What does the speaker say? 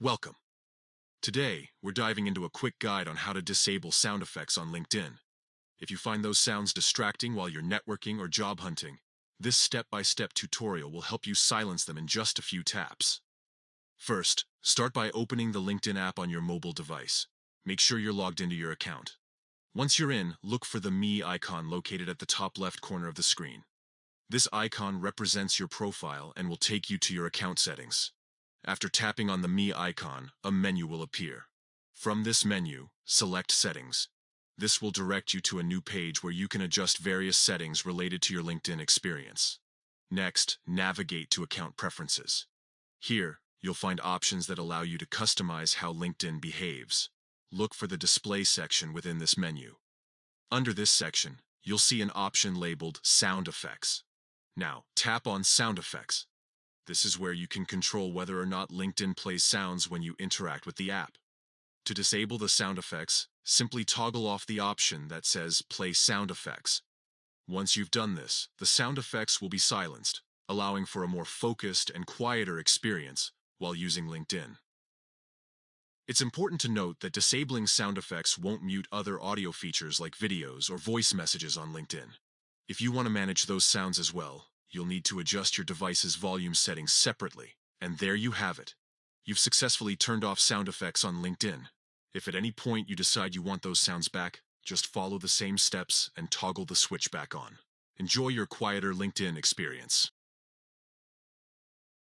Welcome. Today, we're diving into a quick guide on how to disable sound effects on LinkedIn. If you find those sounds distracting while you're networking or job hunting, this step-by-step tutorial will help you silence them in just a few taps. First, start by opening the LinkedIn app on your mobile device. Make sure you're logged into your account. Once you're in, look for the Me icon located at the top left corner of the screen. This icon represents your profile and will take you to your account settings. After tapping on the Me icon, a menu will appear. From this menu, select Settings. This will direct you to a new page where you can adjust various settings related to your LinkedIn experience. Next, navigate to Account Preferences. Here, you'll find options that allow you to customize how LinkedIn behaves. Look for the Display section within this menu. Under this section, you'll see an option labeled Sound Effects. Now, tap on Sound Effects. This is where you can control whether or not LinkedIn plays sounds when you interact with the app. To disable the sound effects, simply toggle off the option that says Play Sound Effects. Once you've done this, the sound effects will be silenced, allowing for a more focused and quieter experience while using LinkedIn. It's important to note that disabling sound effects won't mute other audio features like videos or voice messages on LinkedIn. If you want to manage those sounds as well, you'll need to adjust your device's volume settings separately. And there you have it. You've successfully turned off sound effects on LinkedIn. If at any point you decide you want those sounds back, just follow the same steps and toggle the switch back on. Enjoy your quieter LinkedIn experience.